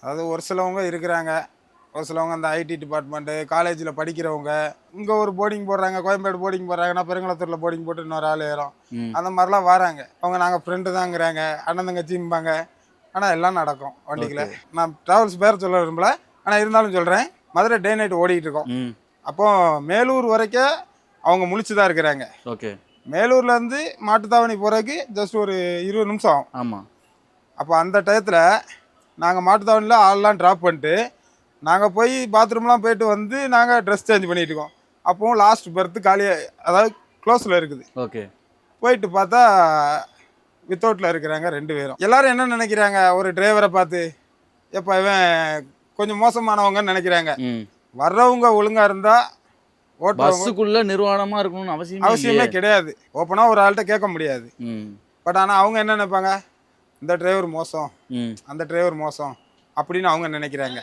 அதாவது ஒரு சிலவங்க இருக்கிறாங்க. ஒரு சிலவங்க அந்த ஐடி டிபார்ட்மெண்ட்டு, காலேஜில் படிக்கிறவங்க, இங்கே ஒரு போர்டிங் போடுறாங்க, கோயம்பேடு போர்டிங் போடுறாங்கன்னா பெருங்குளத்தூரில் போர்டிங் போட்டு இன்னொரு ஆள் ஏறும். ம். அந்த மாதிரிலாம் வராங்க. அவங்க நாங்கள் ஃப்ரெண்டு தாங்கிறாங்க, அண்ணன் தங்கச்சிம்பாங்க. ஆனால் எல்லாம் நடக்கும் வண்டியில். ஓகே. நான் ட்ராவல்ஸ் பேர் சொல்ல விரும்பல, ஆனால் இருந்தாலும் சொல்கிறேன். மதுரை டே நைட் ஓடிக்கிட்டு இருக்கோம். ம். அப்போ மேலூர் வரைக்கும் அவங்க முழிச்சு தான் இருக்கிறாங்க. ஓகே. மேலூர்லேருந்து மாட்டுத்தாவணி போகிறதுக்கு ஜஸ்ட் ஒரு 20 நிமிஷம் ஆகும். ஆமாம். அப்போ அந்த டயத்தில் நாங்கள் மாட்டுத்தாவணியில் ஆள்லாம் ட்ராப் பண்ணிட்டு நாங்கள் போய் பாத்ரூம்லாம் போயிட்டு வந்து நாங்கள் ட்ரெஸ் சேஞ்ச் பண்ணிட்டு இருக்கோம். அப்போவும் லாஸ்ட் பர்த்து காலியாக, அதாவது க்ளோஸில் இருக்குது. ஓகே. போயிட்டு பார்த்தா வித்தவுட்டில் இருக்கிறாங்க 2 பேரும். எல்லாரும் என்ன நினைக்கிறாங்க, ஒரு டிரைவரை பார்த்து எப்போ இவன் கொஞ்சம் மோசமானவங்கன்னு நினைக்கிறாங்க. ம். வர்றவங்க ஒழுங்காக இருந்தால் ஓட்டுறவங்க பஸ்ஸுக்குள்ள நிர்வாணமா இருக்கணும்னு அவசியமே கிடையாது. ஓப்பனாக ஒரு ஆள்கிட்ட கேட்க முடியாது. ம். பட் ஆனால் அவங்க என்ன நினைப்பாங்க, இந்த டிரைவர் மோசம், ம். அந்த டிரைவர் மோசம் அப்படின்னு அவங்க நினைக்கிறாங்க.